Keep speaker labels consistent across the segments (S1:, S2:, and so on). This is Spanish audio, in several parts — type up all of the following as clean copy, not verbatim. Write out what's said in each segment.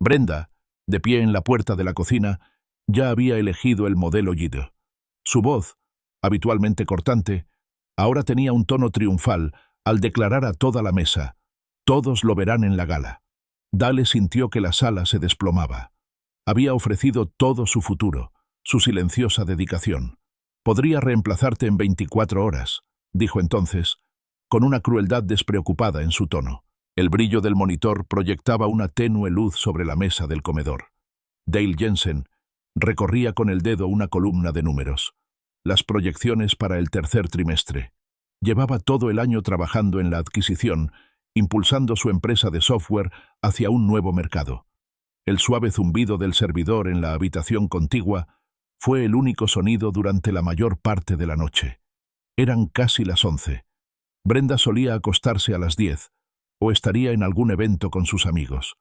S1: Brenda, de pie en la puerta de la cocina, ya había elegido el modelo Yid. Su voz, habitualmente cortante, ahora tenía un tono triunfal al declarar a toda la mesa: «Todos lo verán en la gala». Dale sintió que la sala se desplomaba. Había ofrecido todo su futuro, su silenciosa dedicación. «Podría reemplazarte en 24 horas», dijo entonces, con una crueldad despreocupada en su tono. El brillo del monitor proyectaba una tenue luz sobre la mesa del comedor. Dale Jensen recorría con el dedo una columna de números. Las proyecciones para el tercer trimestre. Llevaba todo el año trabajando en la adquisición, impulsando su empresa de software hacia un nuevo mercado. El suave zumbido del servidor en la habitación contigua fue el único sonido durante la mayor parte de la noche. Eran casi las 11. Brenda solía acostarse a las 10, o estaría en algún evento con sus amigos.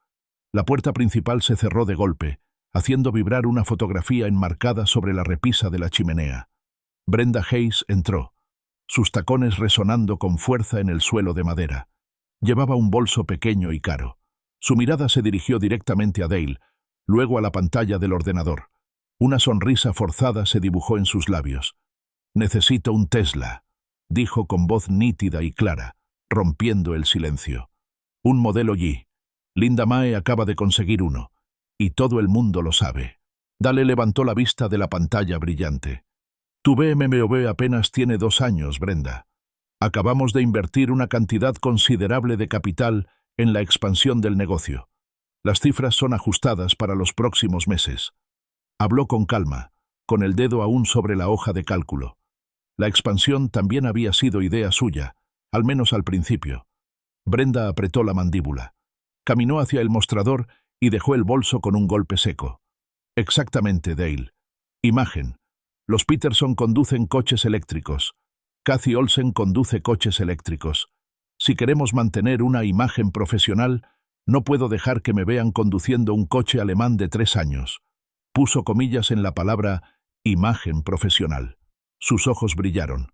S1: La puerta principal se cerró de golpe, haciendo vibrar una fotografía enmarcada sobre la repisa de la chimenea. Brenda Hayes entró, sus tacones resonando con fuerza en el suelo de madera. Llevaba un bolso pequeño y caro. Su mirada se dirigió directamente a Dale, luego a la pantalla del ordenador. Una sonrisa forzada se dibujó en sus labios. «Necesito un Tesla», dijo con voz nítida y clara, rompiendo el silencio. «Un modelo Y. Linda Mae acaba de conseguir uno, y todo el mundo lo sabe». Dale levantó la vista de la pantalla brillante. «Tu BMW apenas tiene 2 años, Brenda. Acabamos de invertir una cantidad considerable de capital en la expansión del negocio. Las cifras son ajustadas para los próximos meses». Habló con calma, con el dedo aún sobre la hoja de cálculo. La expansión también había sido idea suya, al menos al principio. Brenda apretó la mandíbula. Caminó hacia el mostrador y dejó el bolso con un golpe seco. «Exactamente, Dale. Imagen. Los Peterson conducen coches eléctricos. Cathy Olsen conduce coches eléctricos. Si queremos mantener una imagen profesional, no puedo dejar que me vean conduciendo un coche alemán de 3 años». Puso comillas en la palabra «imagen profesional». Sus ojos brillaron.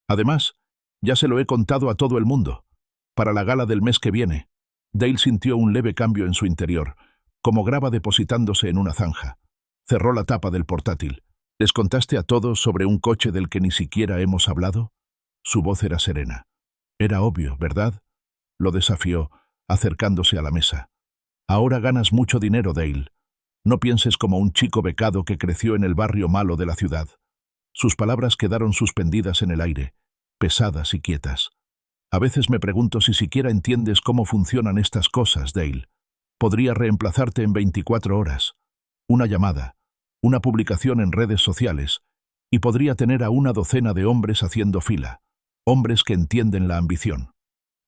S1: «Además, ya se lo he contado a todo el mundo. Para la gala del mes que viene». Dale sintió un leve cambio en su interior, como grava depositándose en una zanja. Cerró la tapa del portátil. «¿Les contaste a todos sobre un coche del que ni siquiera hemos hablado?» Su voz era serena. «Era obvio, ¿verdad?», lo desafió, acercándose a la mesa. «Ahora ganas mucho dinero, Dale. No pienses como un chico becado que creció en el barrio malo de la ciudad». Sus palabras quedaron suspendidas en el aire, pesadas y quietas. «A veces me pregunto si siquiera entiendes cómo funcionan estas cosas, Dale. Podría reemplazarte en 24 horas. Una llamada, una publicación en redes sociales, y podría tener a una docena de hombres haciendo fila, hombres que entienden la ambición».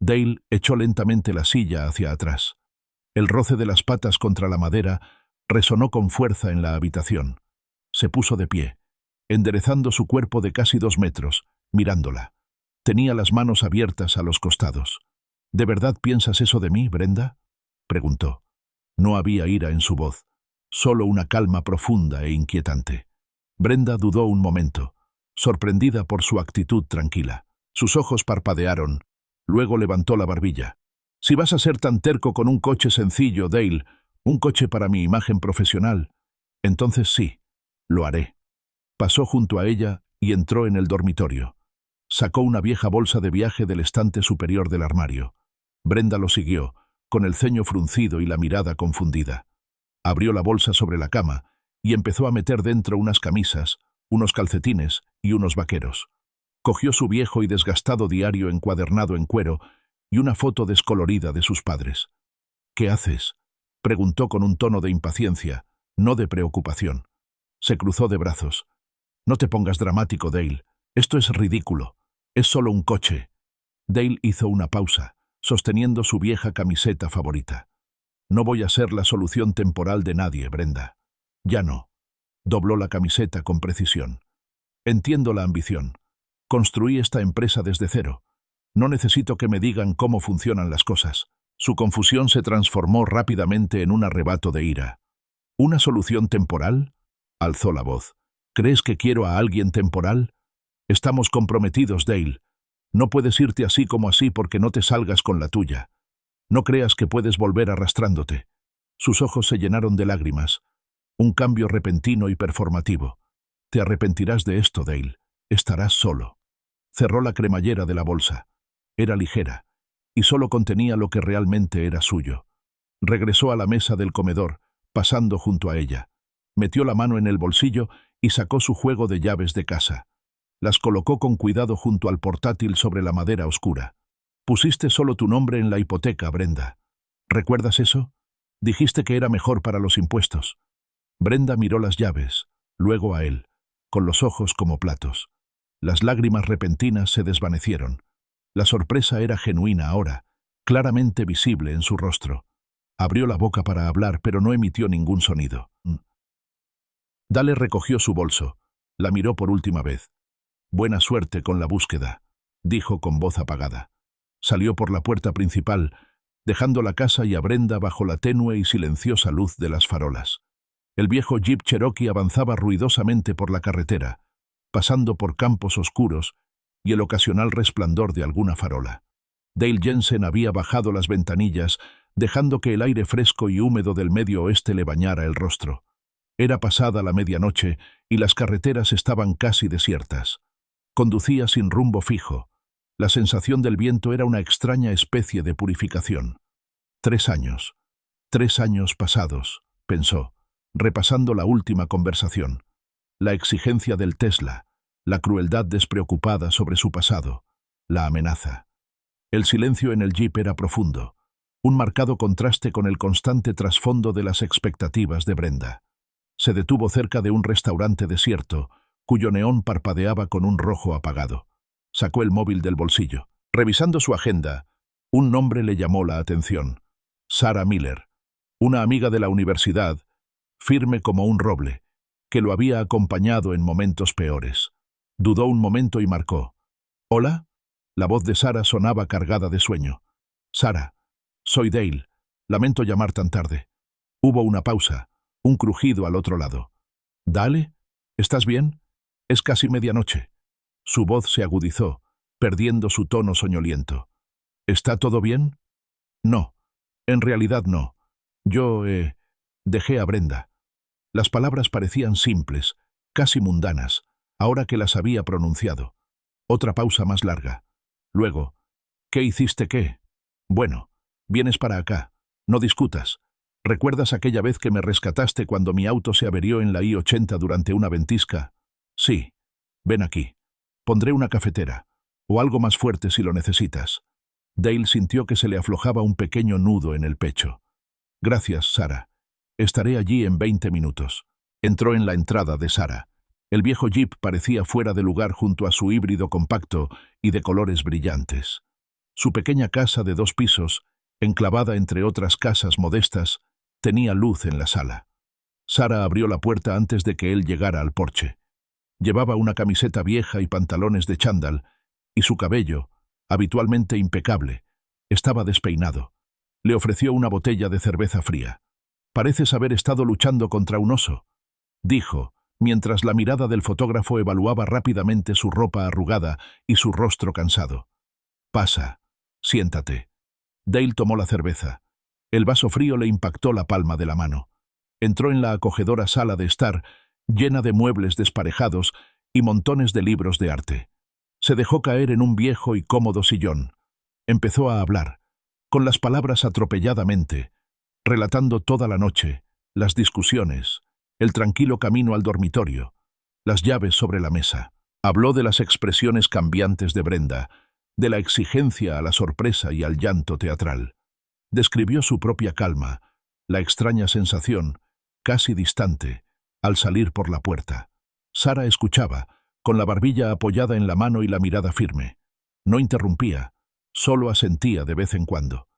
S1: Dale echó lentamente la silla hacia atrás. El roce de las patas contra la madera resonó con fuerza en la habitación. Se puso de pie, enderezando su cuerpo de casi 2 metros, mirándola. Tenía las manos abiertas a los costados. «¿De verdad piensas eso de mí, Brenda?», preguntó. No había ira en su voz, solo una calma profunda e inquietante. Brenda dudó un momento, sorprendida por su actitud tranquila. Sus ojos parpadearon, luego levantó la barbilla. «Si vas a ser tan terco con un coche sencillo, Dale, un coche para mi imagen profesional, entonces sí, lo haré». Pasó junto a ella y entró en el dormitorio. Sacó una vieja bolsa de viaje del estante superior del armario. Brenda lo siguió, con el ceño fruncido y la mirada confundida. Abrió la bolsa sobre la cama y empezó a meter dentro unas camisas, unos calcetines y unos vaqueros. Cogió su viejo y desgastado diario encuadernado en cuero y una foto descolorida de sus padres. «¿Qué haces?», preguntó con un tono de impaciencia, no de preocupación. Se cruzó de brazos. «No te pongas dramático, Dale. Esto es ridículo. Es solo un coche». Dale hizo una pausa, sosteniendo su vieja camiseta favorita. «No voy a ser la solución temporal de nadie, Brenda. Ya no». Dobló la camiseta con precisión. «Entiendo la ambición. Construí esta empresa desde cero. No necesito que me digan cómo funcionan las cosas». Su confusión se transformó rápidamente en un arrebato de ira. «¿Una solución temporal?», alzó la voz. «¿Crees que quiero a alguien temporal? Estamos comprometidos, Dale. No puedes irte así como así porque no te salgas con la tuya. No creas que puedes volver arrastrándote. Sus ojos se llenaron de lágrimas. Un cambio repentino y performativo. Te arrepentirás de esto, Dale. Estarás solo. Cerró la cremallera de la bolsa. Era ligera, y solo contenía lo que realmente era suyo. Regresó a la mesa del comedor, pasando junto a ella. Metió la mano en el bolsillo y sacó su juego de llaves de casa. Las colocó con cuidado junto al portátil sobre la madera oscura. Pusiste solo tu nombre en la hipoteca, Brenda. ¿Recuerdas eso? Dijiste que era mejor para los impuestos. Brenda miró las llaves, luego a él, con los ojos como platos. Las lágrimas repentinas se desvanecieron. La sorpresa era genuina ahora, claramente visible en su rostro. Abrió la boca para hablar, pero no emitió ningún sonido. Dale recogió su bolso. La miró por última vez. Buena suerte con la búsqueda, dijo con voz apagada. Salió por la puerta principal, dejando la casa y a Brenda bajo la tenue y silenciosa luz de las farolas. El viejo Jeep Cherokee avanzaba ruidosamente por la carretera, pasando por campos oscuros y el ocasional resplandor de alguna farola. Dale Jensen había bajado las ventanillas, dejando que el aire fresco y húmedo del medio oeste le bañara el rostro. Era pasada la medianoche y las carreteras estaban casi desiertas. Conducía sin rumbo fijo. La sensación del viento era una extraña especie de purificación. 3 años. 3 años pasados, pensó, repasando la última conversación. La exigencia del Tesla, la crueldad despreocupada sobre su pasado, la amenaza. El silencio en el jeep era profundo, un marcado contraste con el constante trasfondo de las expectativas de Brenda. Se detuvo cerca de un restaurante desierto, cuyo neón parpadeaba con un rojo apagado. Sacó el móvil del bolsillo. Revisando su agenda, un nombre le llamó la atención. Sarah Miller, una amiga de la universidad, firme como un roble, que lo había acompañado en momentos peores. Dudó un momento y marcó. ¿Hola? La voz de Sarah sonaba cargada de sueño. Sarah, soy Dale. Lamento llamar tan tarde. Hubo una pausa, un crujido al otro lado. ¿Dale? ¿Estás bien? Es casi medianoche. Su voz se agudizó, perdiendo su tono soñoliento. ¿Está todo bien? No. En realidad no. Yo, dejé a Brenda. Las palabras parecían simples, casi mundanas, ahora que las había pronunciado. Otra pausa más larga. Luego, ¿qué hiciste qué? Bueno, vienes para acá. No discutas. ¿Recuerdas aquella vez que me rescataste cuando mi auto se averió en la I-80 durante una ventisca? Sí. Ven aquí. Pondré una cafetera, o algo más fuerte si lo necesitas. Dale sintió que se le aflojaba un pequeño nudo en el pecho. Gracias, Sarah. Estaré allí en 20 minutos. Entró en la entrada de Sarah. El viejo jeep parecía fuera de lugar junto a su híbrido compacto y de colores brillantes. Su pequeña casa de 2 pisos, enclavada entre otras casas modestas, tenía luz en la sala. Sarah abrió la puerta antes de que él llegara al porche. Llevaba una camiseta vieja y pantalones de chándal, y su cabello, habitualmente impecable, estaba despeinado. Le ofreció una botella de cerveza fría. «Pareces haber estado luchando contra un oso», dijo, mientras la mirada del fotógrafo evaluaba rápidamente su ropa arrugada y su rostro cansado. «Pasa, siéntate». Dale tomó la cerveza. El vaso frío le impactó la palma de la mano. Entró en la acogedora sala de estar, llena de muebles desparejados y montones de libros de arte. Se dejó caer en un viejo y cómodo sillón. Empezó a hablar, con las palabras atropelladamente, relatando toda la noche, las discusiones, el tranquilo camino al dormitorio, las llaves sobre la mesa. Habló de las expresiones cambiantes de Brenda, de la exigencia a la sorpresa y al llanto teatral. Describió su propia calma, la extraña sensación, casi distante, al salir por la puerta. Sarah escuchaba, con la barbilla apoyada en la mano y la mirada firme. No interrumpía, solo asentía de vez en cuando.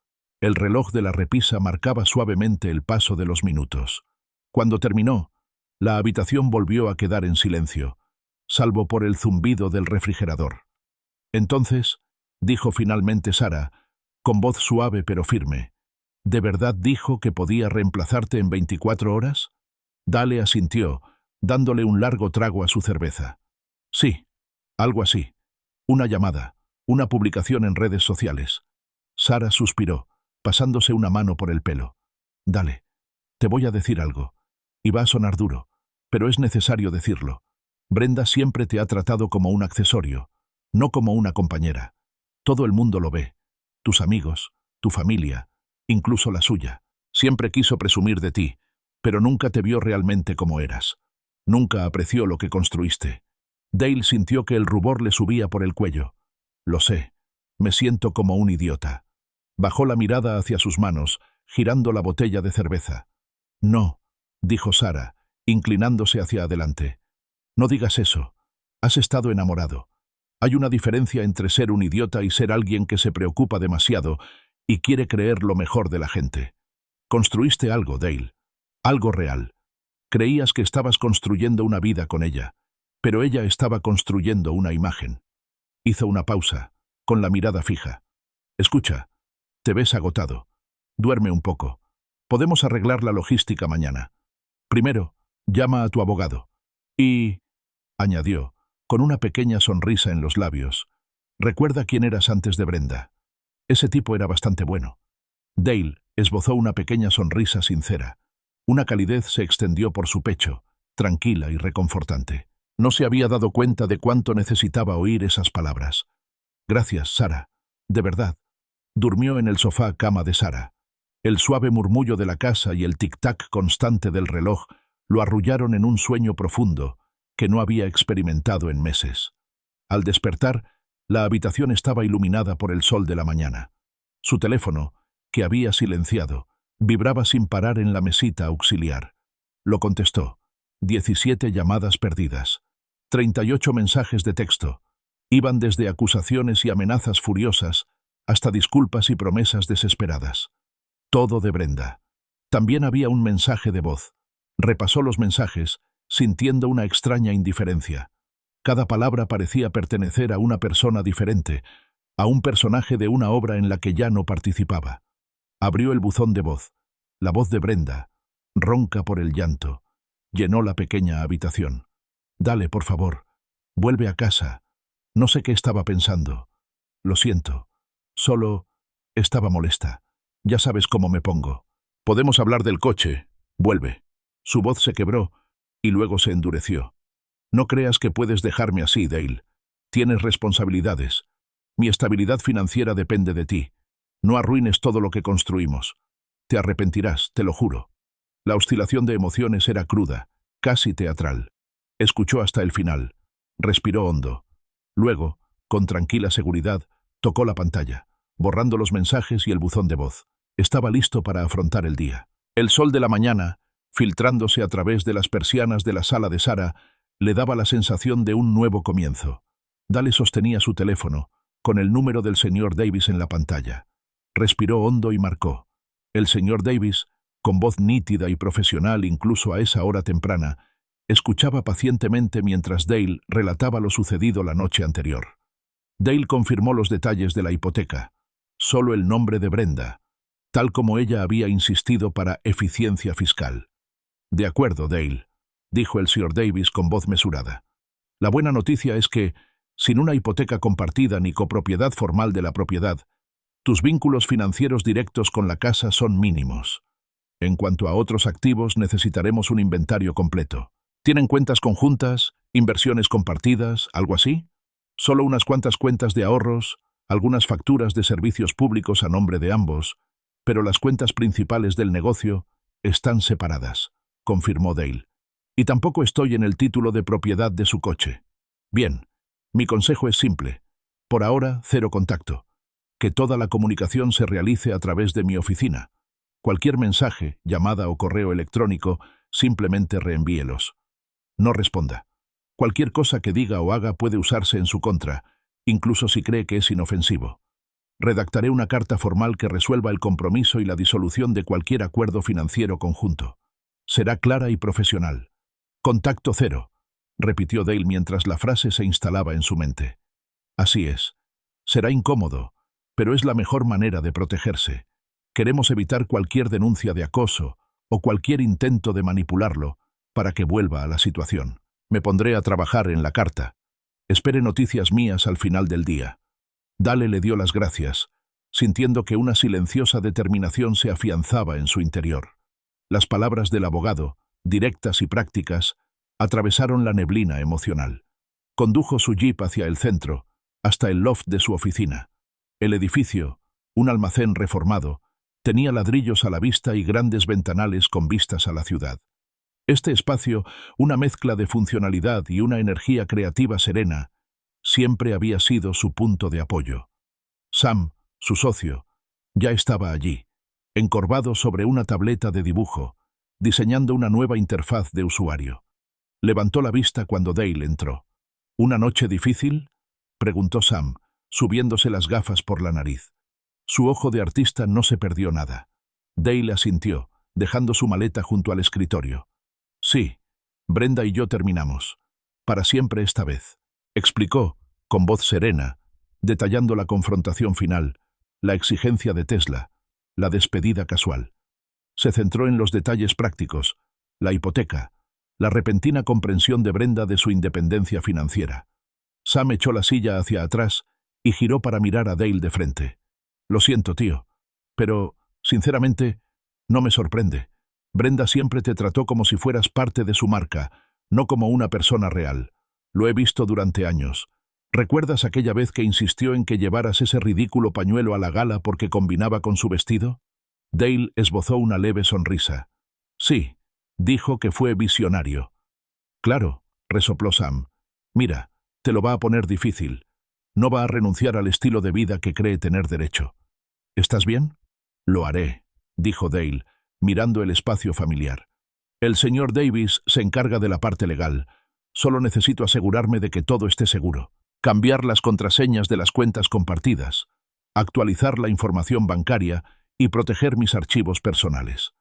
S1: El reloj de la repisa marcaba suavemente el paso de los minutos. Cuando terminó, la habitación volvió a quedar en silencio, salvo por el zumbido del refrigerador. Entonces, dijo finalmente Sarah, con voz suave pero firme, ¿de verdad dijo que podía reemplazarte en 24 horas? Dale asintió, dándole un largo trago a su cerveza. Sí, algo así. Una llamada, una publicación en redes sociales. Sarah suspiró, pasándose una mano por el pelo. Dale, Te voy a decir algo. Y va a sonar duro, pero es necesario decirlo. Brenda siempre te ha tratado como un accesorio, no como una compañera. Todo el mundo lo ve. Tus amigos, tu familia, incluso la suya. Siempre quiso presumir de ti, pero nunca te vio realmente como eras. Nunca apreció lo que construiste. Dale sintió que el rubor le subía por el cuello. Lo sé. Me siento como un idiota. Bajó la mirada hacia sus manos, girando la botella de cerveza. No, dijo Sara, inclinándose hacia adelante. No digas eso. Has estado enamorado. Hay una diferencia entre ser un idiota y ser alguien que se preocupa demasiado y quiere creer lo mejor de la gente. Construiste algo, Dale. Algo real. Creías que estabas construyendo una vida con ella, pero ella estaba construyendo una imagen. Hizo una pausa, con la mirada fija. Escucha, te ves agotado. Duerme un poco. Podemos arreglar la logística mañana. Primero, llama a tu abogado. Y, añadió, con una pequeña sonrisa en los labios, recuerda quién eras antes de Brenda. Ese tipo era bastante bueno. Dale esbozó una pequeña sonrisa sincera. Una calidez se extendió por su pecho, tranquila y reconfortante. No se había dado cuenta de cuánto necesitaba oír esas palabras. Gracias, Sara. De verdad. Durmió en el sofá cama de Sara. El suave murmullo de la casa y el tic-tac constante del reloj lo arrullaron en un sueño profundo que no había experimentado en meses. Al despertar, la habitación estaba iluminada por el sol de la mañana. Su teléfono, que había silenciado, vibraba sin parar en la mesita auxiliar. Lo contestó. 17 llamadas perdidas. 38 mensajes de texto. Iban desde acusaciones y amenazas furiosas hasta disculpas y promesas desesperadas. Todo de Brenda. También había un mensaje de voz. Repasó los mensajes, sintiendo una extraña indiferencia. Cada palabra parecía pertenecer a una persona diferente, a un personaje de una obra en la que ya no participaba. Abrió el buzón de voz. La voz de Brenda, ronca por el llanto, llenó la pequeña habitación. Dale, por favor. Vuelve a casa. No sé qué estaba pensando. Lo siento. Solo estaba molesta. Ya sabes cómo me pongo. Podemos hablar del coche. Vuelve. Su voz se quebró y luego se endureció. No creas que puedes dejarme así, Dale. Tienes responsabilidades. Mi estabilidad financiera depende de ti. No arruines todo lo que construimos. Te arrepentirás, te lo juro. La oscilación de emociones era cruda, casi teatral. Escuchó hasta el final. Respiró hondo. Luego, con tranquila seguridad, tocó la pantalla, borrando los mensajes y el buzón de voz. Estaba listo para afrontar el día. El sol de la mañana, filtrándose a través de las persianas de la sala de Sara, le daba la sensación de un nuevo comienzo. Dale sostenía su teléfono, con el número del señor Davis en la pantalla. Respiró hondo y marcó. El señor Davis, con voz nítida y profesional incluso a esa hora temprana, escuchaba pacientemente mientras Dale relataba lo sucedido la noche anterior. Dale confirmó los detalles de la hipoteca, solo el nombre de Brenda, tal como ella había insistido para eficiencia fiscal. De acuerdo, Dale, dijo el señor Davis con voz mesurada. La buena noticia es que, sin una hipoteca compartida ni copropiedad formal de la propiedad, tus vínculos financieros directos con la casa son mínimos. En cuanto a otros activos, necesitaremos un inventario completo. ¿Tienen cuentas conjuntas, inversiones compartidas, algo así? Solo unas cuantas cuentas de ahorros, algunas facturas de servicios públicos a nombre de ambos, pero las cuentas principales del negocio están separadas, confirmó Dale. Y tampoco estoy en el título de propiedad de su coche. Bien, mi consejo es simple. Por ahora, cero contacto. Que toda la comunicación se realice a través de mi oficina. Cualquier mensaje, llamada o correo electrónico, simplemente reenvíelos. No responda. Cualquier cosa que diga o haga puede usarse en su contra, incluso si cree que es inofensivo. Redactaré una carta formal que resuelva el compromiso y la disolución de cualquier acuerdo financiero conjunto. Será clara y profesional. Contacto cero, repitió Dale mientras la frase se instalaba en su mente. Así es. Será incómodo, pero es la mejor manera de protegerse. Queremos evitar cualquier denuncia de acoso o cualquier intento de manipularlo para que vuelva a la situación. Me pondré a trabajar en la carta. Espere noticias mías al final del día. Dale le dio las gracias, sintiendo que una silenciosa determinación se afianzaba en su interior. Las palabras del abogado, directas y prácticas, atravesaron la neblina emocional. Condujo su jeep hacia el centro, hasta el loft de su oficina. El edificio, un almacén reformado, tenía ladrillos a la vista y grandes ventanales con vistas a la ciudad. Este espacio, una mezcla de funcionalidad y una energía creativa serena, siempre había sido su punto de apoyo. Sam, su socio, ya estaba allí, encorvado sobre una tableta de dibujo, diseñando una nueva interfaz de usuario. Levantó la vista cuando Dale entró. ¿Una noche difícil?, preguntó Sam, subiéndose las gafas por la nariz. Su ojo de artista no se perdió nada. Dale asintió, dejando su maleta junto al escritorio. Sí, Brenda y yo terminamos. Para siempre esta vez, explicó, con voz serena, detallando la confrontación final, la exigencia de Tesla, la despedida casual. Se centró en los detalles prácticos, la hipoteca, la repentina comprensión de Brenda de su independencia financiera. Sam echó la silla hacia atrás y giró para mirar a Dale de frente. Lo siento, tío, pero, sinceramente, no me sorprende. Brenda siempre te trató como si fueras parte de su marca, no como una persona real. Lo he visto durante años. ¿Recuerdas aquella vez que insistió en que llevaras ese ridículo pañuelo a la gala porque combinaba con su vestido? Dale esbozó una leve sonrisa. Sí, dijo que fue visionario. Claro, resopló Sam. Mira, te lo va a poner difícil. No va a renunciar al estilo de vida que cree tener derecho. ¿Estás bien? Lo haré, dijo Dale, mirando el espacio familiar. El señor Davis se encarga de la parte legal. Solo necesito asegurarme de que todo esté seguro. Cambiar las contraseñas de las cuentas compartidas, actualizar la información bancaria y proteger mis archivos personales.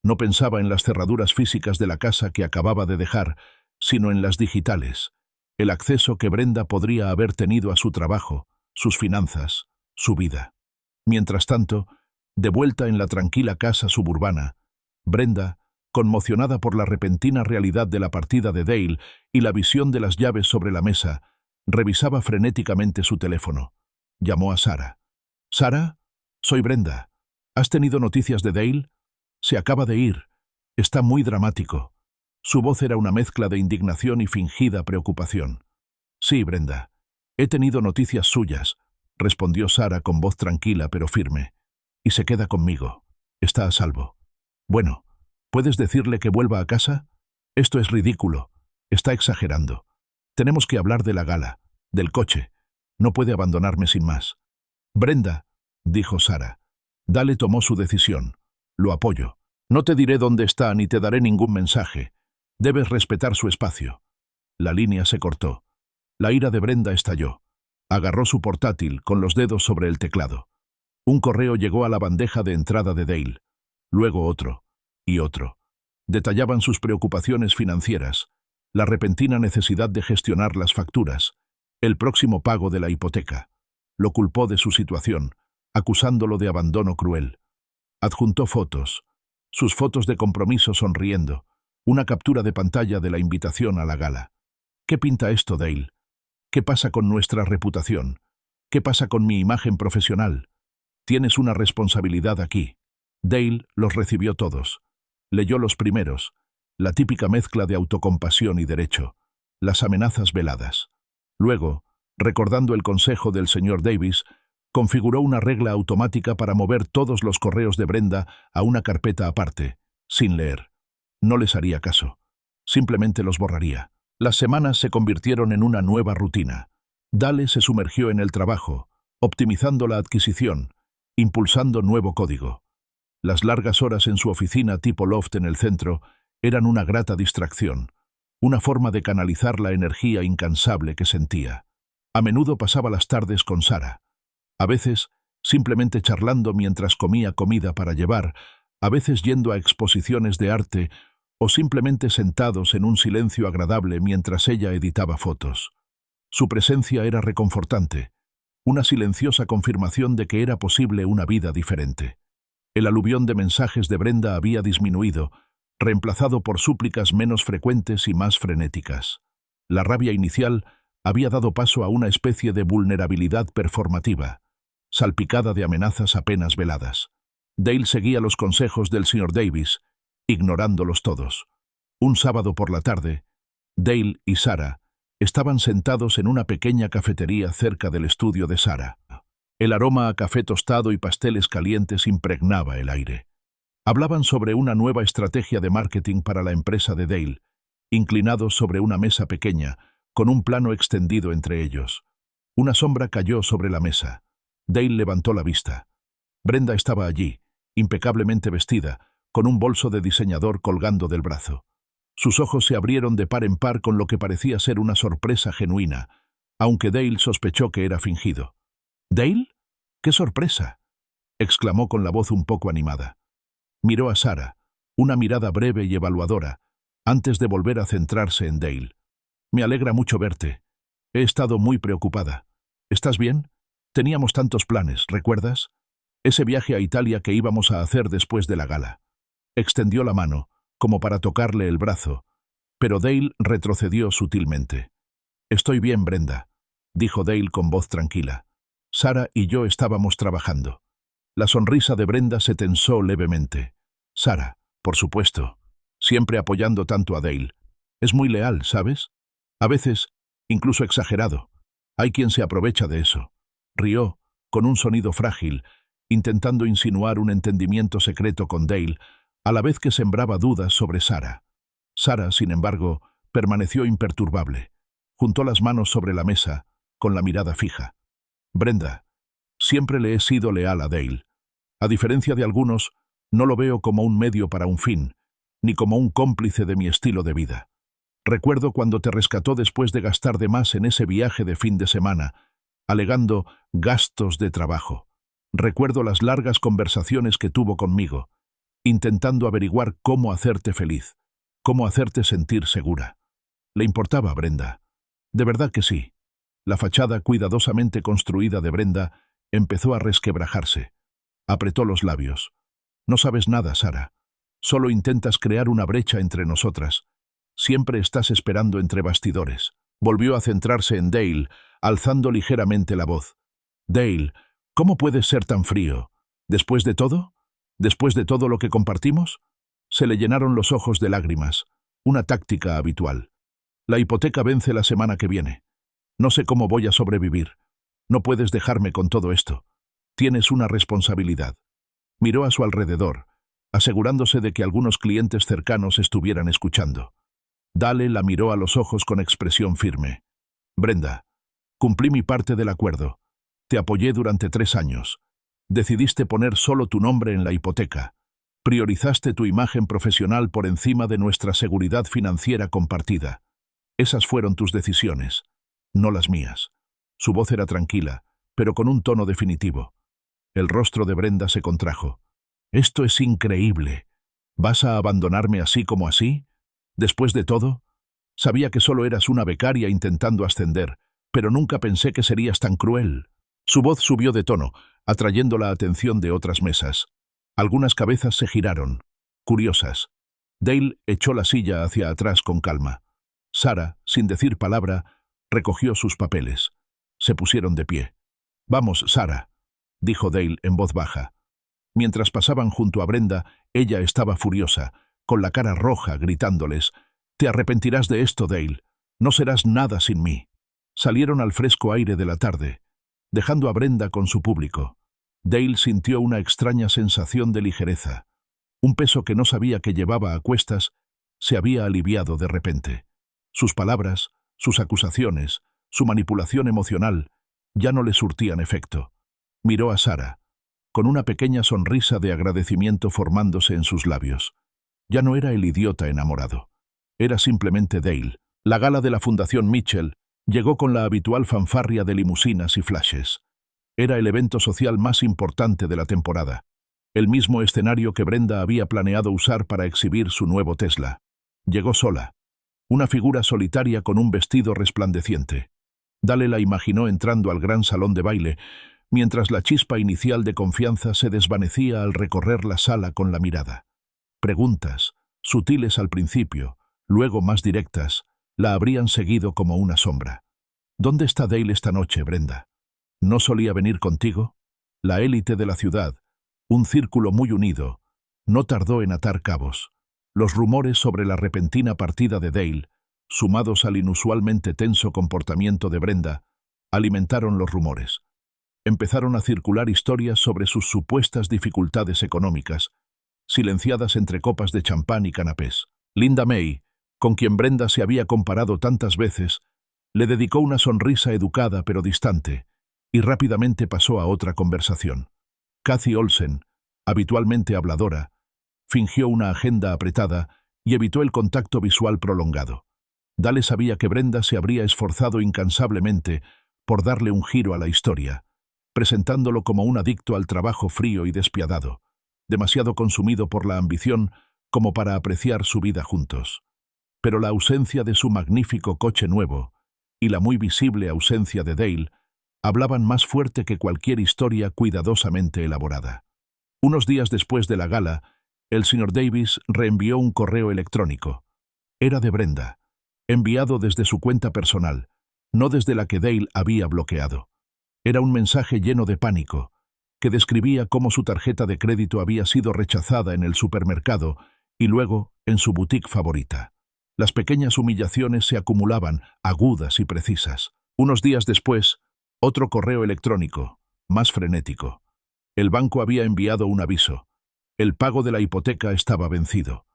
S1: No pensaba en las cerraduras físicas de la casa que acababa de dejar, sino en las digitales, el acceso que Brenda podría haber tenido a su trabajo, sus finanzas, su vida. Mientras tanto, de vuelta en la tranquila casa suburbana, Brenda, conmocionada por la repentina realidad de la partida de Dale y la visión de las llaves sobre la mesa, revisaba frenéticamente su teléfono. Llamó a Sara. «Sara, soy Brenda. ¿Has tenido noticias de Dale? Se acaba de ir. Está muy dramático». Su voz era una mezcla de indignación y fingida preocupación. «Sí, Brenda. He tenido noticias suyas», respondió Sara con voz tranquila pero firme. «Y se queda conmigo. Está a salvo». «Bueno, ¿puedes decirle que vuelva a casa? Esto es ridículo. Está exagerando. Tenemos que hablar de la gala, del coche. No puede abandonarme sin más». «Brenda», dijo Sara. Dale tomó su decisión. «Lo apoyo. No te diré dónde está ni te daré ningún mensaje. Debes respetar su espacio». La línea se cortó. La ira de Brenda estalló. Agarró su portátil con los dedos sobre el teclado. Un correo llegó a la bandeja de entrada de Dale. Luego otro. Y otro. Detallaban sus preocupaciones financieras, la repentina necesidad de gestionar las facturas, el próximo pago de la hipoteca. Lo culpó de su situación, acusándolo de abandono cruel. Adjuntó fotos. Sus fotos de compromiso sonriendo. Una captura de pantalla de la invitación a la gala. ¿Qué pinta esto, Dale? ¿Qué pasa con nuestra reputación? ¿Qué pasa con mi imagen profesional? Tienes una responsabilidad aquí. Dale los recibió todos. Leyó los primeros, la típica mezcla de autocompasión y derecho, las amenazas veladas. Luego, recordando el consejo del señor Davis, configuró una regla automática para mover todos los correos de Brenda a una carpeta aparte, sin leer. No les haría caso. Simplemente los borraría. Las semanas se convirtieron en una nueva rutina. Dale se sumergió en el trabajo, optimizando la adquisición, impulsando nuevo código. Las largas horas en su oficina tipo loft en el centro eran una grata distracción, una forma de canalizar la energía incansable que sentía. A menudo pasaba las tardes con Sara. A veces, simplemente charlando mientras comía comida para llevar, a veces yendo a exposiciones de arte o simplemente sentados en un silencio agradable mientras ella editaba fotos. Su presencia era reconfortante, una silenciosa confirmación de que era posible una vida diferente. El aluvión de mensajes de Brenda había disminuido, reemplazado por súplicas menos frecuentes y más frenéticas. La rabia inicial había dado paso a una especie de vulnerabilidad performativa, salpicada de amenazas apenas veladas. Dale seguía los consejos del señor Davis, ignorándolos todos. Un sábado por la tarde, Dale y Sarah estaban sentados en una pequeña cafetería cerca del estudio de Sarah. El aroma a café tostado y pasteles calientes impregnaba el aire. Hablaban sobre una nueva estrategia de marketing para la empresa de Dale, inclinados sobre una mesa pequeña, con un plano extendido entre ellos. Una sombra cayó sobre la mesa. Dale levantó la vista. Brenda estaba allí, impecablemente vestida, con un bolso de diseñador colgando del brazo. Sus ojos se abrieron de par en par con lo que parecía ser una sorpresa genuina, aunque Dale sospechó que era fingido. «¿Dale? ¡Qué sorpresa!», exclamó con la voz un poco animada. Miró a Sarah, una mirada breve y evaluadora, antes de volver a centrarse en Dale. «Me alegra mucho verte. He estado muy preocupada. ¿Estás bien? Teníamos tantos planes, ¿recuerdas? Ese viaje a Italia que íbamos a hacer después de la gala». Extendió la mano, como para tocarle el brazo, pero Dale retrocedió sutilmente. «Estoy bien, Brenda», dijo Dale con voz tranquila. «Sarah y yo estábamos trabajando». La sonrisa de Brenda se tensó levemente. «Sarah, por supuesto, siempre apoyando tanto a Dale. Es muy leal, ¿sabes? A veces, incluso exagerado. Hay quien se aprovecha de eso». Rió, con un sonido frágil, intentando insinuar un entendimiento secreto con Dale, a la vez que sembraba dudas sobre Sarah. Sarah, sin embargo, permaneció imperturbable. Juntó las manos sobre la mesa, con la mirada fija. «Brenda, siempre le he sido leal a Dale. A diferencia de algunos, no lo veo como un medio para un fin, ni como un cómplice de mi estilo de vida. Recuerdo cuando te rescató después de gastar de más en ese viaje de fin de semana, alegando gastos de trabajo. Recuerdo las largas conversaciones que tuvo conmigo, intentando averiguar cómo hacerte feliz, cómo hacerte sentir segura. ¿Le importaba, Brenda? De verdad que sí». La fachada cuidadosamente construida de Brenda empezó a resquebrajarse. Apretó los labios. «No sabes nada, Sarah. Solo intentas crear una brecha entre nosotras. Siempre estás esperando entre bastidores». Volvió a centrarse en Dale, alzando ligeramente la voz. «Dale, ¿cómo puedes ser tan frío? ¿Después de todo? ¿Después de todo lo que compartimos?». Se le llenaron los ojos de lágrimas, una táctica habitual. «La hipoteca vence la semana que viene. No sé cómo voy a sobrevivir. No puedes dejarme con todo esto. Tienes una responsabilidad». Miró a su alrededor, asegurándose de que algunos clientes cercanos estuvieran escuchando. Dale la miró a los ojos con expresión firme. «Brenda, cumplí mi parte del acuerdo. Te apoyé durante 3 años. Decidiste poner solo tu nombre en la hipoteca. Priorizaste tu imagen profesional por encima de nuestra seguridad financiera compartida. Esas fueron tus decisiones, no las mías». Su voz era tranquila, pero con un tono definitivo. El rostro de Brenda se contrajo. «Esto es increíble. ¿Vas a abandonarme así como así? Después de todo, sabía que solo eras una becaria intentando ascender, pero nunca pensé que serías tan cruel». Su voz subió de tono, atrayendo la atención de otras mesas. Algunas cabezas se giraron, curiosas. Dale echó la silla hacia atrás con calma. Sarah, sin decir palabra, recogió sus papeles. Se pusieron de pie. «Vamos, Sarah», dijo Dale en voz baja. Mientras pasaban junto a Brenda, ella estaba furiosa, con la cara roja, gritándoles: «Te arrepentirás de esto, Dale. No serás nada sin mí». Salieron al fresco aire de la tarde, dejando a Brenda con su público. Dale sintió una extraña sensación de ligereza. Un peso que no sabía que llevaba a cuestas se había aliviado de repente. Sus palabras, sus acusaciones, su manipulación emocional ya no le surtían efecto. Miró a Sarah, con una pequeña sonrisa de agradecimiento formándose en sus labios. Ya no era el idiota enamorado. Era simplemente Dale. La gala de la Fundación Mitchell llegó con la habitual fanfarria de limusinas y flashes. Era el evento social más importante de la temporada. El mismo escenario que Brenda había planeado usar para exhibir su nuevo Tesla. Llegó sola, una figura solitaria con un vestido resplandeciente. Dale la imaginó entrando al gran salón de baile, mientras la chispa inicial de confianza se desvanecía al recorrer la sala con la mirada. Preguntas, sutiles al principio, luego más directas, la habrían seguido como una sombra. «¿Dónde está Dale esta noche, Brenda? ¿No solía venir contigo?». La élite de la ciudad, un círculo muy unido, no tardó en atar cabos. Los rumores sobre la repentina partida de Dale, sumados al inusualmente tenso comportamiento de Brenda, alimentaron los rumores. Empezaron a circular historias sobre sus supuestas dificultades económicas, silenciadas entre copas de champán y canapés. Linda May, con quien Brenda se había comparado tantas veces, le dedicó una sonrisa educada pero distante, y rápidamente pasó a otra conversación. Cathy Olsen, habitualmente habladora, fingió una agenda apretada y evitó el contacto visual prolongado. Dale sabía que Brenda se habría esforzado incansablemente por darle un giro a la historia, presentándolo como un adicto al trabajo frío y despiadado, demasiado consumido por la ambición como para apreciar su vida juntos. Pero la ausencia de su magnífico coche nuevo y la muy visible ausencia de Dale hablaban más fuerte que cualquier historia cuidadosamente elaborada. Unos días después de la gala, el Sr. Davis reenvió un correo electrónico. Era de Brenda, enviado desde su cuenta personal, no desde la que Dale había bloqueado. Era un mensaje lleno de pánico, que describía cómo su tarjeta de crédito había sido rechazada en el supermercado y luego en su boutique favorita. Las pequeñas humillaciones se acumulaban, agudas y precisas. Unos días después, otro correo electrónico, más frenético. El banco había enviado un aviso. El pago de la hipoteca estaba vencido.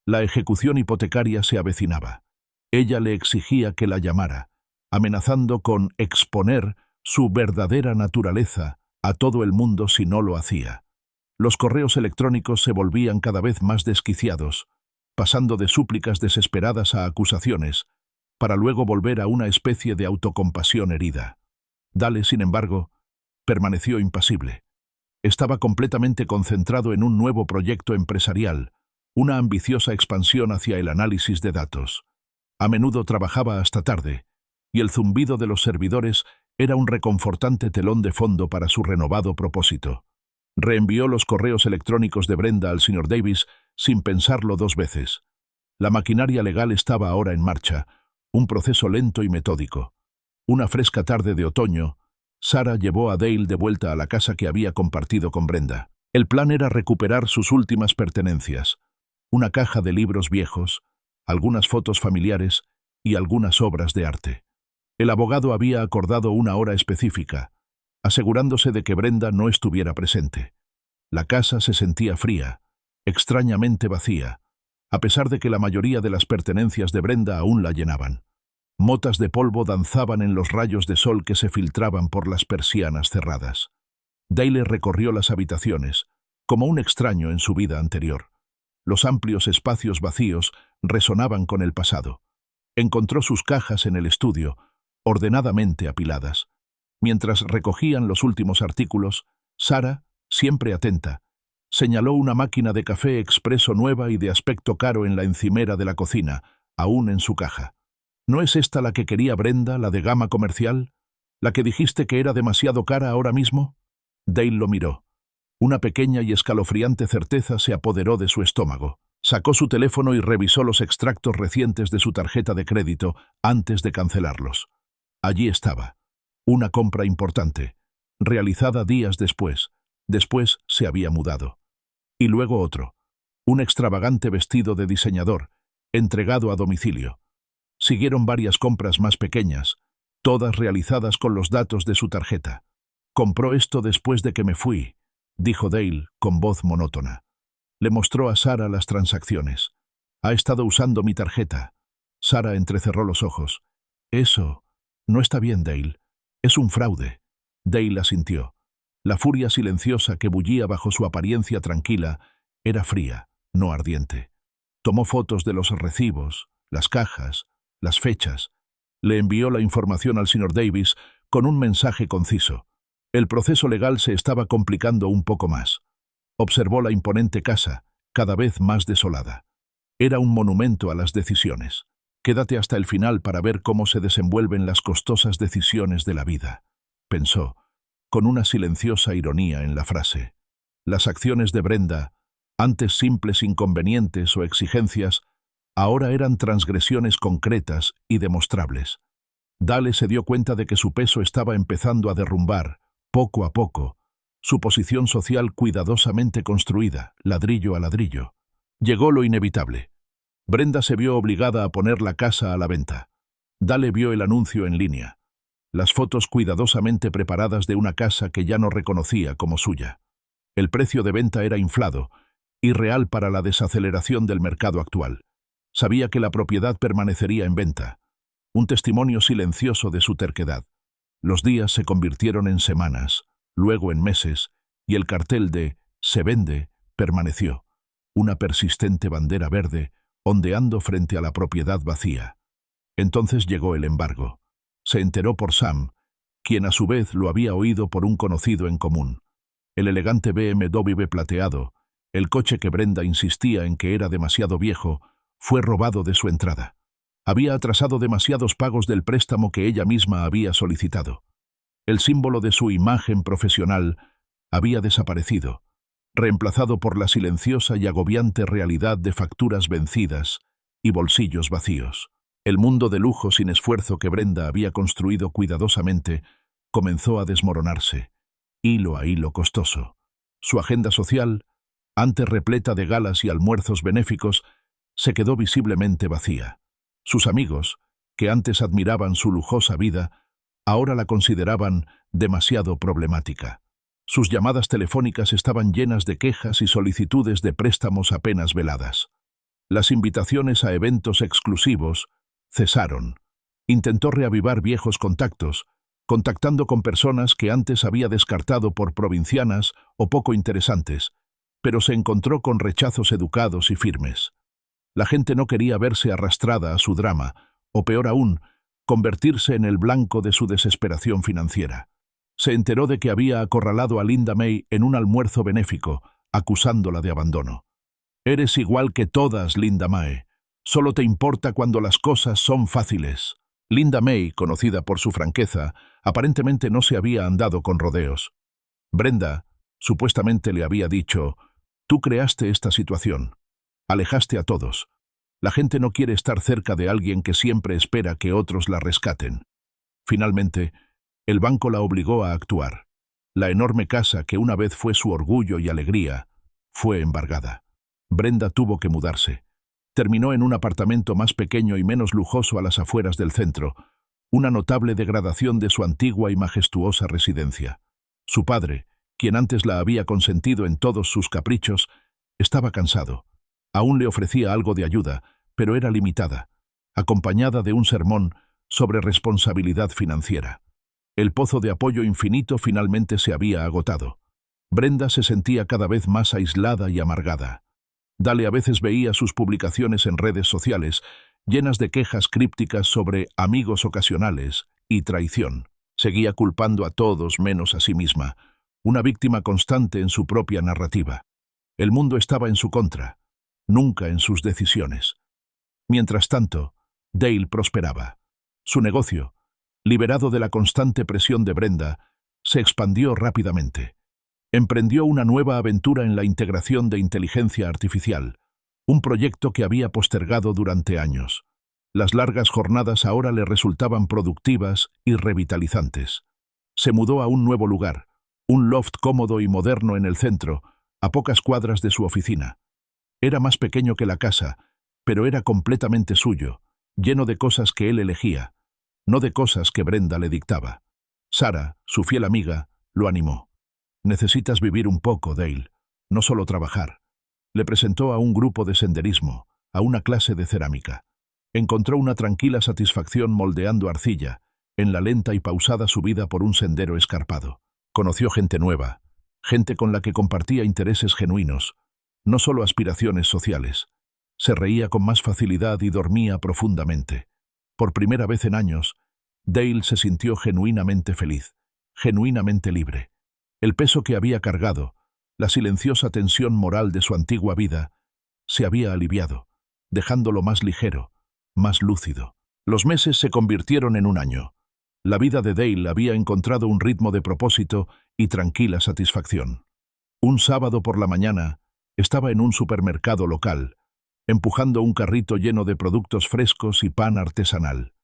S1: La ejecución hipotecaria se avecinaba. Ella le exigía que la llamara, amenazando con exponer su verdadera naturaleza a todo el mundo si no lo hacía. Los correos electrónicos se volvían cada vez más desquiciados, pasando de súplicas desesperadas a acusaciones, para luego volver a una especie de autocompasión herida. Dale, sin embargo, permaneció impasible. Estaba completamente concentrado en un nuevo proyecto empresarial, una ambiciosa expansión hacia el análisis de datos. A menudo trabajaba hasta tarde, y el zumbido de los servidores era un reconfortante telón de fondo para su renovado propósito. Reenvió los correos electrónicos de Brenda al Sr. Davis sin pensarlo dos veces. La maquinaria legal estaba ahora en marcha, un proceso lento y metódico. Una fresca tarde de otoño, Sarah llevó a Dale de vuelta a la casa que había compartido con Brenda. El plan era recuperar sus últimas pertenencias, una caja de libros viejos, algunas fotos familiares y algunas obras de arte. El abogado había acordado una hora específica, asegurándose de que Brenda no estuviera presente. La casa se sentía fría, extrañamente vacía, a pesar de que la mayoría de las pertenencias de Brenda aún la llenaban. Motas de polvo danzaban en los rayos de sol que se filtraban por las persianas cerradas. Dale recorrió las habitaciones, como un extraño en su vida anterior. Los amplios espacios vacíos resonaban con el pasado. Encontró sus cajas en el estudio, ordenadamente apiladas. Mientras recogían los últimos artículos, Sarah, siempre atenta, señaló una máquina de café expreso nueva y de aspecto caro en la encimera de la cocina, aún en su caja. ¿No es esta la que quería Brenda, la de gama comercial? ¿La que dijiste que era demasiado cara ahora mismo? Dale lo miró. Una pequeña y escalofriante certeza se apoderó de su estómago. Sacó su teléfono y revisó los extractos recientes de su tarjeta de crédito antes de cancelarlos. Allí estaba. Una compra importante, realizada días después. Después se había mudado. Y luego otro. Un extravagante vestido de diseñador, entregado a domicilio. Siguieron varias compras más pequeñas, todas realizadas con los datos de su tarjeta. «Compró esto después de que me fui», dijo Dale con voz monótona. Le mostró a Sarah las transacciones. «Ha estado usando mi tarjeta». Sarah entrecerró los ojos. «Eso no está bien, Dale. Es un fraude». Dale asintió. La furia silenciosa que bullía bajo su apariencia tranquila era fría, no ardiente. Tomó fotos de los recibos, las cajas, las fechas. Le envió la información al Sr. Davis con un mensaje conciso. El proceso legal se estaba complicando un poco más. Observó la imponente casa, cada vez más desolada. Era un monumento a las decisiones. «Quédate hasta el final para ver cómo se desenvuelven las costosas decisiones de la vida», pensó, con una silenciosa ironía en la frase. Las acciones de Brenda, antes simples inconvenientes o exigencias, ahora eran transgresiones concretas y demostrables. Dale se dio cuenta de que su peso estaba empezando a derrumbar, poco a poco, su posición social cuidadosamente construida, ladrillo a ladrillo. Llegó lo inevitable. Brenda se vio obligada a poner la casa a la venta. Dale vio el anuncio en línea. Las fotos cuidadosamente preparadas de una casa que ya no reconocía como suya. El precio de venta era inflado, irreal para la desaceleración del mercado actual. Sabía que la propiedad permanecería en venta. Un testimonio silencioso de su terquedad. Los días se convirtieron en semanas, luego en meses, y el cartel de «Se vende» permaneció. Una persistente bandera verde, ondeando frente a la propiedad vacía. Entonces llegó el embargo. Se enteró por Sam, quien a su vez lo había oído por un conocido en común. El elegante BMW plateado, el coche que Brenda insistía en que era demasiado viejo, fue robado de su entrada. Había atrasado demasiados pagos del préstamo que ella misma había solicitado. El símbolo de su imagen profesional había desaparecido, reemplazado por la silenciosa y agobiante realidad de facturas vencidas y bolsillos vacíos. El mundo de lujo sin esfuerzo que Brenda había construido cuidadosamente comenzó a desmoronarse, hilo a hilo costoso. Su agenda social, antes repleta de galas y almuerzos benéficos, se quedó visiblemente vacía. Sus amigos, que antes admiraban su lujosa vida, ahora la consideraban demasiado problemática. Sus llamadas telefónicas estaban llenas de quejas y solicitudes de préstamos apenas veladas. Las invitaciones a eventos exclusivos cesaron. Intentó reavivar viejos contactos, contactando con personas que antes había descartado por provincianas o poco interesantes, pero se encontró con rechazos educados y firmes. La gente no quería verse arrastrada a su drama, o peor aún, convertirse en el blanco de su desesperación financiera. Se enteró de que había acorralado a Linda May en un almuerzo benéfico, acusándola de abandono. «Eres igual que todas, Linda May. Solo te importa cuando las cosas son fáciles». Linda May, conocida por su franqueza, aparentemente no se había andado con rodeos. Brenda, supuestamente le había dicho, «Tú creaste esta situación. Alejaste a todos. La gente no quiere estar cerca de alguien que siempre espera que otros la rescaten». Finalmente, el banco la obligó a actuar. La enorme casa que una vez fue su orgullo y alegría, fue embargada. Brenda tuvo que mudarse. Terminó en un apartamento más pequeño y menos lujoso a las afueras del centro, una notable degradación de su antigua y majestuosa residencia. Su padre, quien antes la había consentido en todos sus caprichos, estaba cansado. Aún le ofrecía algo de ayuda, pero era limitada, acompañada de un sermón sobre responsabilidad financiera. El pozo de apoyo infinito finalmente se había agotado. Brenda se sentía cada vez más aislada y amargada. Dale a veces veía sus publicaciones en redes sociales, llenas de quejas crípticas sobre amigos ocasionales y traición. Seguía culpando a todos menos a sí misma, una víctima constante en su propia narrativa. El mundo estaba en su contra, nunca en sus decisiones. Mientras tanto, Dale prosperaba. Su negocio, liberado de la constante presión de Brenda, se expandió rápidamente. Emprendió una nueva aventura en la integración de inteligencia artificial, un proyecto que había postergado durante años. Las largas jornadas ahora le resultaban productivas y revitalizantes. Se mudó a un nuevo lugar, un loft cómodo y moderno en el centro, a pocas cuadras de su oficina. Era más pequeño que la casa, pero era completamente suyo, lleno de cosas que él elegía, no de cosas que Brenda le dictaba. Sara, su fiel amiga, lo animó. «Necesitas vivir un poco, Dale, no solo trabajar». Le presentó a un grupo de senderismo, a una clase de cerámica. Encontró una tranquila satisfacción moldeando arcilla, en la lenta y pausada subida por un sendero escarpado. Conoció gente nueva, gente con la que compartía intereses genuinos, no solo aspiraciones sociales. Se reía con más facilidad y dormía profundamente. Por primera vez en años, Dale se sintió genuinamente feliz, genuinamente libre. El peso que había cargado, la silenciosa tensión moral de su antigua vida, se había aliviado, dejándolo más ligero, más lúcido. Los meses se convirtieron en un año. La vida de Dale había encontrado un ritmo de propósito y tranquila satisfacción. Un sábado por la mañana, estaba en un supermercado local, empujando un carrito lleno de productos frescos y pan artesanal.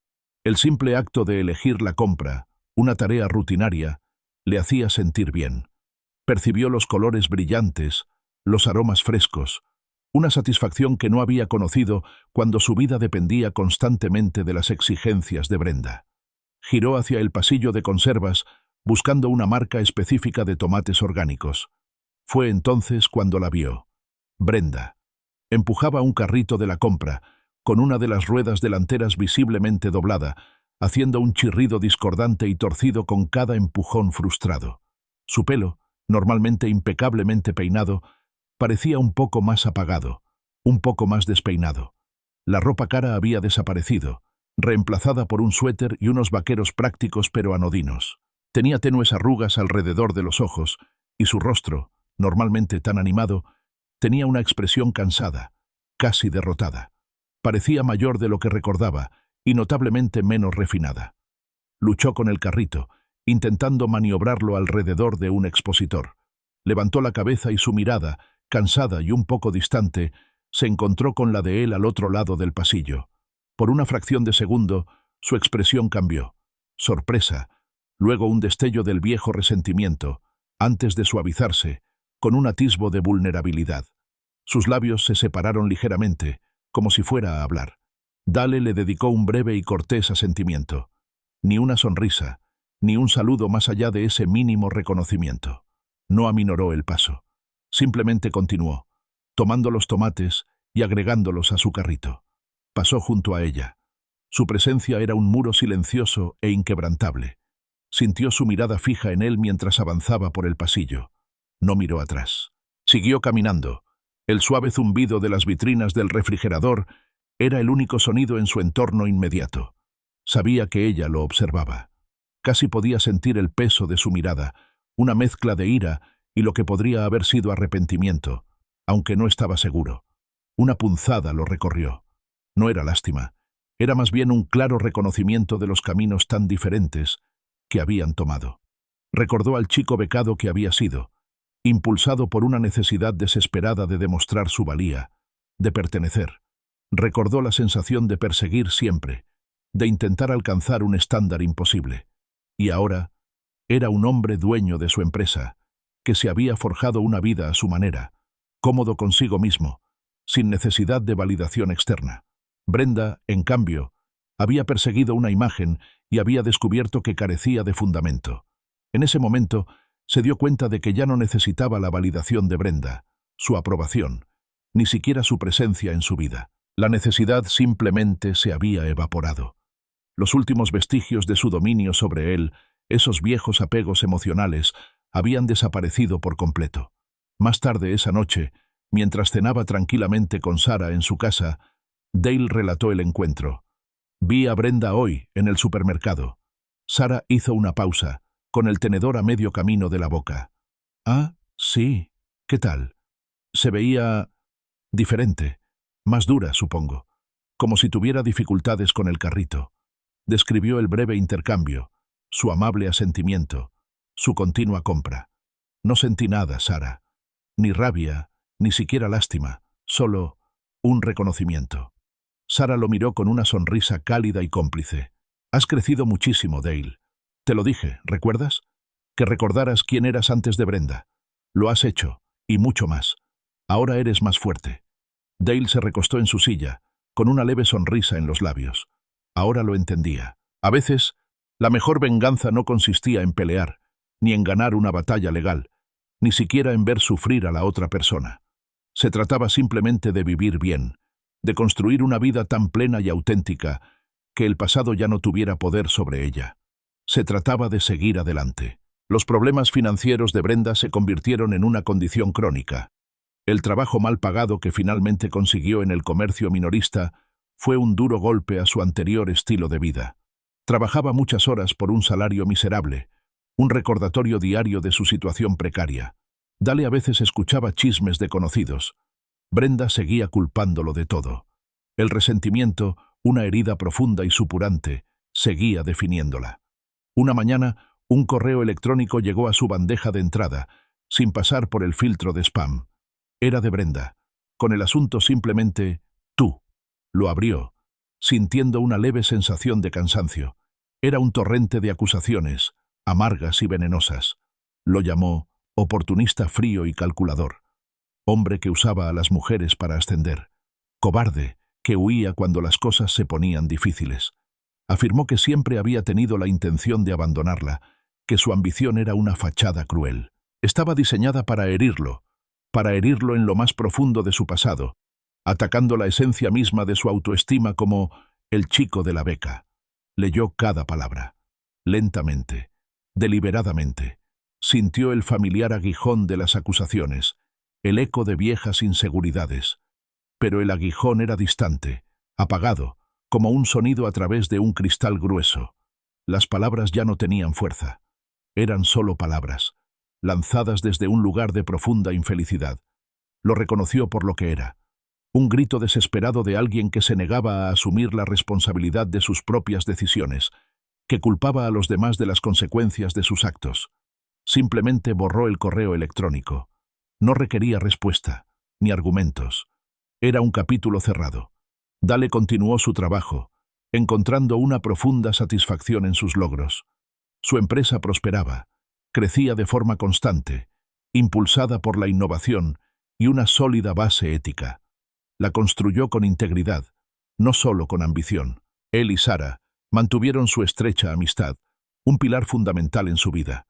S1: El simple acto de elegir la compra, una tarea rutinaria, le hacía sentir bien. Percibió los colores brillantes, los aromas frescos, Una satisfacción que no había conocido cuando su vida dependía constantemente de las exigencias de Brenda. Giró hacia el pasillo de conservas, buscando una marca específica de tomates orgánicos. Fue entonces cuando la vio. Brenda empujaba un carrito de la compra, con una de las ruedas delanteras visiblemente doblada, haciendo un chirrido discordante y torcido con cada empujón frustrado. Su pelo, normalmente impecablemente peinado, parecía un poco más apagado, un poco más despeinado. La ropa cara había desaparecido, reemplazada por un suéter y unos vaqueros prácticos pero anodinos. Tenía tenues arrugas alrededor de los ojos, y su rostro, normalmente tan animado, tenía una expresión cansada, casi derrotada. Parecía mayor de lo que recordaba, y notablemente menos refinada. Luchó con el carrito, intentando maniobrarlo alrededor de un expositor. Levantó la cabeza y su mirada, cansada y un poco distante, se encontró con la de él al otro lado del pasillo. Por una fracción de segundo, su expresión cambió. Sorpresa, luego un destello del viejo resentimiento, antes de suavizarse, con un atisbo de vulnerabilidad. Sus labios se separaron ligeramente, como si fuera a hablar. Dale le dedicó un breve y cortés asentimiento. Ni una sonrisa, ni un saludo más allá de ese mínimo reconocimiento. No aminoró el paso. Simplemente continuó, tomando los tomates y agregándolos a su carrito. Pasó junto a ella. Su presencia era un muro silencioso e inquebrantable. Sintió su mirada fija en él mientras avanzaba por el pasillo. No miró atrás. Siguió caminando. El suave zumbido de las vitrinas del refrigerador era el único sonido en su entorno inmediato. Sabía que ella lo observaba. Casi podía sentir el peso de su mirada, una mezcla de ira y lo que podría haber sido arrepentimiento, aunque no estaba seguro. Una punzada lo recorrió. No era lástima, era más bien un claro reconocimiento de los caminos tan diferentes que habían tomado. Recordó al chico becado que había sido, impulsado por una necesidad desesperada de demostrar su valía, de pertenecer. Recordó la sensación de perseguir siempre, de intentar alcanzar un estándar imposible. Y ahora era un hombre dueño de su empresa, que se había forjado una vida a su manera, cómodo consigo mismo, sin necesidad de validación externa. Brenda, en cambio, había perseguido una imagen y había descubierto que carecía de fundamento. En ese momento, se dio cuenta de que ya no necesitaba la validación de Brenda, su aprobación, ni siquiera su presencia en su vida. La necesidad simplemente se había evaporado. Los últimos vestigios de su dominio sobre él, esos viejos apegos emocionales, habían desaparecido por completo. Más tarde esa noche, mientras cenaba tranquilamente con Sara en su casa, Dale relató el encuentro. «Vi a Brenda hoy, en el supermercado». Sara hizo una pausa, con el tenedor a medio camino de la boca. «Ah, sí. ¿Qué tal?» Se veía diferente, más dura, supongo, como si tuviera dificultades con el carrito. Describió el breve intercambio, su amable asentimiento, su continua compra. «No sentí nada, Sara. Ni rabia, ni siquiera lástima, solo un reconocimiento». Sara lo miró con una sonrisa cálida y cómplice. «Has crecido muchísimo, Dale. Te lo dije, ¿recuerdas? Que recordaras quién eras antes de Brenda. Lo has hecho, y mucho más. Ahora eres más fuerte». Dale se recostó en su silla, con una leve sonrisa en los labios. Ahora lo entendía. A veces, la mejor venganza no consistía en pelear, ni en ganar una batalla legal, ni siquiera en ver sufrir a la otra persona. Se trataba simplemente de vivir bien, de construir una vida tan plena y auténtica que el pasado ya no tuviera poder sobre ella. Se trataba de seguir adelante. Los problemas financieros de Brenda se convirtieron en una condición crónica. El trabajo mal pagado que finalmente consiguió en el comercio minorista fue un duro golpe a su anterior estilo de vida. Trabajaba muchas horas por un salario miserable, un recordatorio diario de su situación precaria. Dale a veces escuchaba chismes de conocidos. Brenda seguía culpándolo de todo. El resentimiento, una herida profunda y supurante, seguía definiéndola. Una mañana, un correo electrónico llegó a su bandeja de entrada, sin pasar por el filtro de spam. Era de Brenda, con el asunto simplemente «tú». Lo abrió, sintiendo una leve sensación de cansancio. Era un torrente de acusaciones, amargas y venenosas. Lo llamó oportunista frío y calculador. hombre que usaba a las mujeres para ascender, cobarde, que huía cuando las cosas se ponían difíciles. Afirmó que siempre había tenido la intención de abandonarla, que su ambición era una fachada cruel. Estaba diseñada para herirlo en lo más profundo de su pasado, atacando la esencia misma de su autoestima como el chico de la beca. Leyó cada palabra. Lentamente, deliberadamente, sintió el familiar aguijón de las acusaciones, el eco de viejas inseguridades. Pero el aguijón era distante, apagado, como un sonido a través de un cristal grueso. Las palabras ya no tenían fuerza. Eran solo palabras, lanzadas desde un lugar de profunda infelicidad. Lo reconoció por lo que era. Un grito desesperado de alguien que se negaba a asumir la responsabilidad de sus propias decisiones, que culpaba a los demás de las consecuencias de sus actos. Simplemente borró el correo electrónico. No requería respuesta, ni argumentos. Era un capítulo cerrado. Dale continuó su trabajo, encontrando una profunda satisfacción en sus logros. Su empresa prosperaba, crecía de forma constante, impulsada por la innovación y una sólida base ética. La construyó con integridad, no solo con ambición. Él y Sara mantuvieron su estrecha amistad, un pilar fundamental en su vida.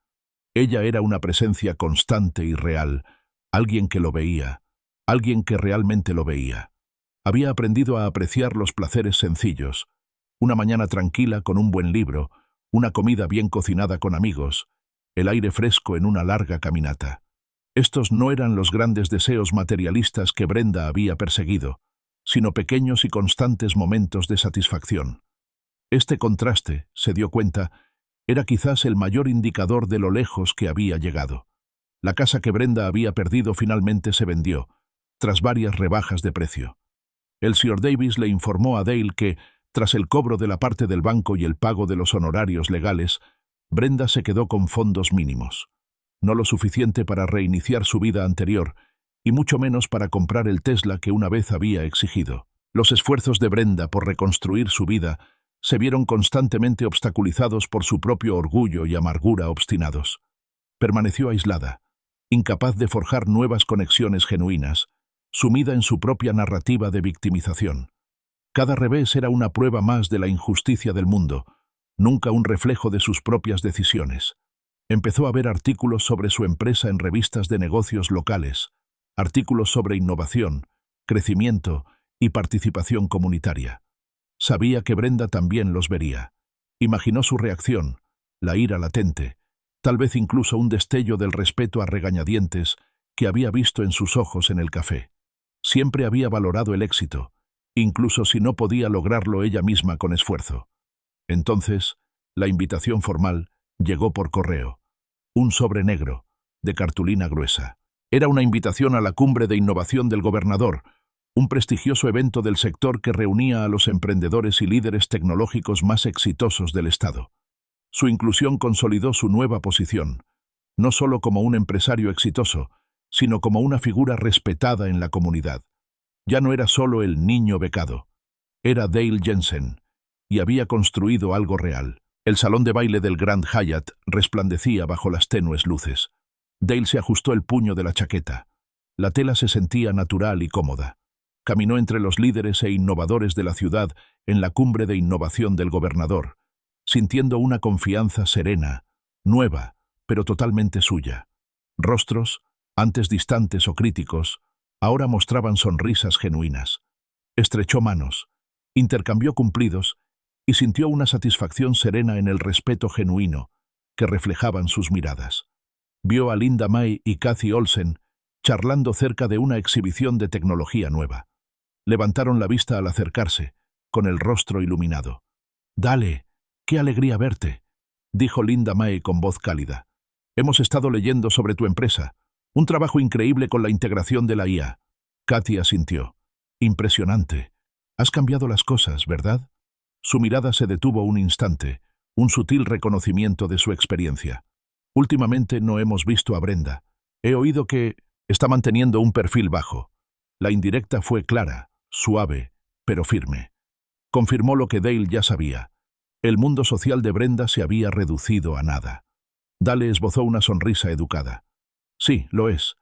S1: Ella era una presencia constante y real, alguien que lo veía, alguien que realmente lo veía. Había aprendido a apreciar los placeres sencillos, una mañana tranquila con un buen libro, una comida bien cocinada con amigos, el aire fresco en una larga caminata. Estos no eran los grandes deseos materialistas que Brenda había perseguido, sino pequeños y constantes momentos de satisfacción. Este contraste, se dio cuenta, era quizás el mayor indicador de lo lejos que había llegado. La casa que Brenda había perdido finalmente se vendió, tras varias rebajas de precio. El Sr. Davis le informó a Dale que, tras el cobro de la parte del banco y el pago de los honorarios legales, Brenda se quedó con fondos mínimos. No lo suficiente para reiniciar su vida anterior, y mucho menos para comprar el Tesla que una vez había exigido. Los esfuerzos de Brenda por reconstruir su vida se vieron constantemente obstaculizados por su propio orgullo y amargura obstinados. Permaneció aislada, incapaz de forjar nuevas conexiones genuinas, sumida en su propia narrativa de victimización. Cada revés era una prueba más de la injusticia del mundo, nunca un reflejo de sus propias decisiones. Empezó a ver artículos sobre su empresa en revistas de negocios locales, artículos sobre innovación, crecimiento y participación comunitaria. Sabía que Brenda también los vería. Imaginó su reacción, la ira latente, tal vez incluso un destello del respeto a regañadientes que había visto en sus ojos en el café. Siempre había valorado el éxito, incluso si no podía lograrlo ella misma con esfuerzo. Entonces, la invitación formal llegó por correo. Un sobre negro, de cartulina gruesa. Era una invitación a la cumbre de innovación del gobernador, un prestigioso evento del sector que reunía a los emprendedores y líderes tecnológicos más exitosos del Estado. Su inclusión consolidó su nueva posición, no solo como un empresario exitoso, sino como una figura respetada en la comunidad. Ya no era solo el niño becado. Era Dale Jensen, y había construido algo real. El salón de baile del Grand Hyatt resplandecía bajo las tenues luces. Dale se ajustó el puño de la chaqueta. La tela se sentía natural y cómoda. Caminó entre los líderes e innovadores de la ciudad en la cumbre de innovación del gobernador, sintiendo una confianza serena, nueva, pero totalmente suya. Rostros, antes distantes o críticos, ahora mostraban sonrisas genuinas. Estrechó manos, intercambió cumplidos y sintió una satisfacción serena en el respeto genuino que reflejaban sus miradas. Vio a Linda May y Kathy Olsen charlando cerca de una exhibición de tecnología nueva. Levantaron la vista al acercarse, con el rostro iluminado. «Dale, qué alegría verte», dijo Linda May con voz cálida. «Hemos estado leyendo sobre tu empresa. Un trabajo increíble con la integración de la IA». Kathy asintió. «Impresionante. Has cambiado las cosas, ¿verdad?» Su mirada se detuvo un instante, un sutil reconocimiento de su experiencia. «Últimamente no hemos visto a Brenda. He oído que está manteniendo un perfil bajo». La indirecta fue clara, suave, pero firme. Confirmó lo que Dale ya sabía. El mundo social de Brenda se había reducido a nada. Dale esbozó una sonrisa educada. «Sí, lo es.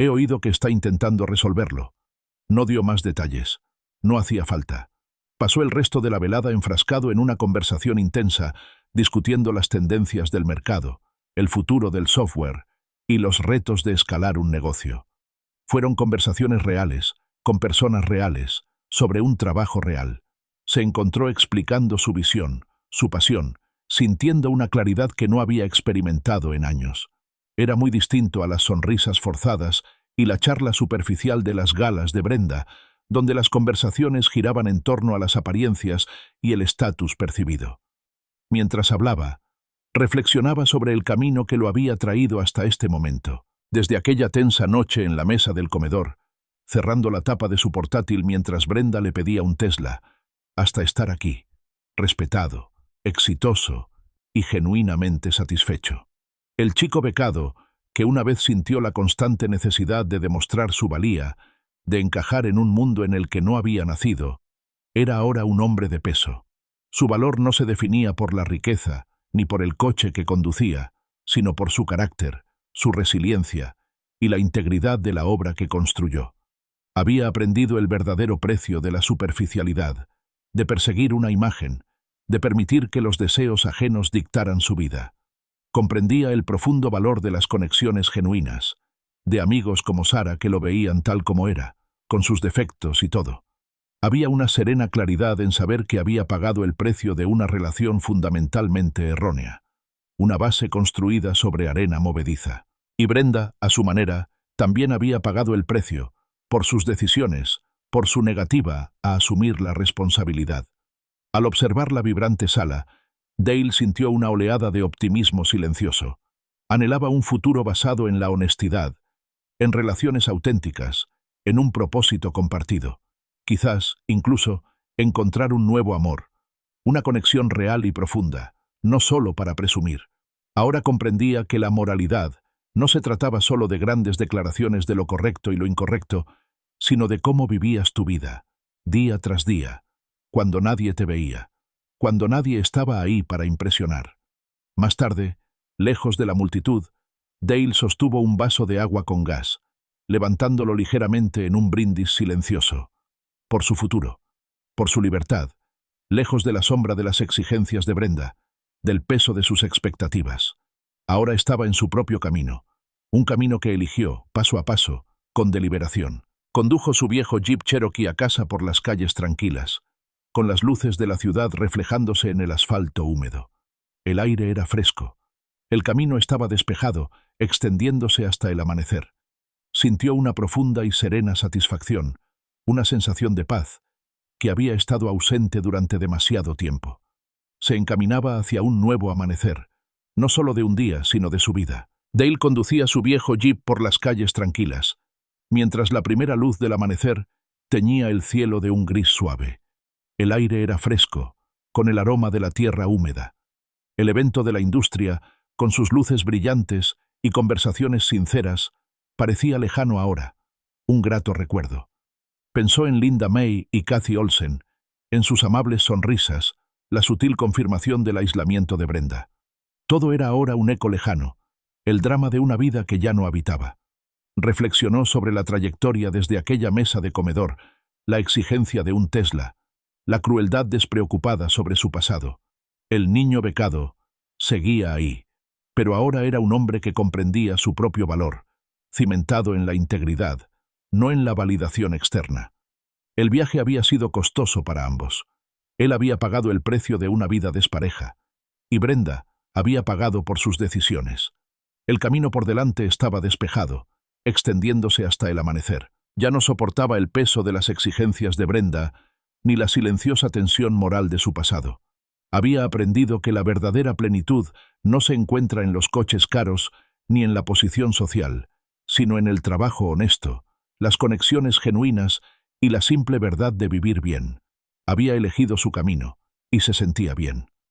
S1: He oído que está intentando resolverlo. No dio más detalles. No hacía falta. Pasó el resto de la velada enfrascado en una conversación intensa, discutiendo las tendencias del mercado, el futuro del software y los retos de escalar un negocio. Fueron conversaciones reales, con personas reales, sobre un trabajo real. Se encontró explicando su visión, su pasión, sintiendo una claridad que no había experimentado en años. Era muy distinto a las sonrisas forzadas y la charla superficial de las galas de Brenda, donde las conversaciones giraban en torno a las apariencias y el estatus percibido. Mientras hablaba, reflexionaba sobre el camino que lo había traído hasta este momento. Desde aquella tensa noche en la mesa del comedor, cerrando la tapa de su portátil mientras Brenda le pedía un Tesla, hasta estar aquí, respetado, exitoso y genuinamente satisfecho. El chico becado, que una vez sintió la constante necesidad de demostrar su valía, de encajar en un mundo en el que no había nacido, era ahora un hombre de peso. Su valor no se definía por la riqueza, ni por el coche que conducía, sino por su carácter, su resiliencia y la integridad de la obra que construyó. Había aprendido el verdadero precio de la superficialidad, de perseguir una imagen, de permitir que los deseos ajenos dictaran su vida. Comprendía el profundo valor de las conexiones genuinas, de amigos como Sara que lo veían tal como era, con sus defectos y todo. Había una serena claridad en saber que había pagado el precio de una relación fundamentalmente errónea, una base construida sobre arena movediza. Y Brenda, a su manera, también había pagado el precio, por sus decisiones, por su negativa a asumir la responsabilidad. Al observar la vibrante sala, Dale sintió una oleada de optimismo silencioso. Anhelaba un futuro basado en la honestidad, en relaciones auténticas, en un propósito compartido. Quizás, incluso, encontrar un nuevo amor, una conexión real y profunda, no solo para presumir. Ahora comprendía que la moralidad no se trataba solo de grandes declaraciones de lo correcto y lo incorrecto, sino de cómo vivías tu vida, día tras día, cuando nadie te veía, cuando nadie estaba ahí para impresionar. Más tarde, lejos de la multitud, Dale sostuvo un vaso de agua con gas, levantándolo ligeramente en un brindis silencioso. Por su futuro, por su libertad, lejos de la sombra de las exigencias de Brenda, del peso de sus expectativas. Ahora estaba en su propio camino, un camino que eligió, paso a paso, con deliberación. Condujo su viejo Jeep Cherokee a casa por las calles tranquilas, con las luces de la ciudad reflejándose en el asfalto húmedo. El aire era fresco. El camino estaba despejado, extendiéndose hasta el amanecer. Sintió una profunda y serena satisfacción, una sensación de paz, que había estado ausente durante demasiado tiempo. Se encaminaba hacia un nuevo amanecer, no solo de un día, sino de su vida. Dale conducía su viejo Jeep por las calles tranquilas, mientras la primera luz del amanecer teñía el cielo de un gris suave. El aire era fresco, con el aroma de la tierra húmeda. El evento de la industria, con sus luces brillantes y conversaciones sinceras, parecía lejano ahora, un grato recuerdo. Pensó en Linda May y Kathy Olsen, en sus amables sonrisas, la sutil confirmación del aislamiento de Brenda. Todo era ahora un eco lejano, el drama de una vida que ya no habitaba. Reflexionó sobre la trayectoria desde aquella mesa de comedor, la exigencia de un Tesla, la crueldad despreocupada sobre su pasado. El niño becado seguía ahí, pero ahora era un hombre que comprendía su propio valor, cimentado en la integridad, no en la validación externa. El viaje había sido costoso para ambos. Él había pagado el precio de una vida despareja, y Brenda había pagado por sus decisiones. El camino por delante estaba despejado, extendiéndose hasta el amanecer. Ya no soportaba el peso de las exigencias de Brenda, ni la silenciosa tensión moral de su pasado. Había aprendido que la verdadera plenitud no se encuentra en los coches caros ni en la posición social, sino en el trabajo honesto, las conexiones genuinas y la simple verdad de vivir bien. Había elegido su camino, y se sentía bien.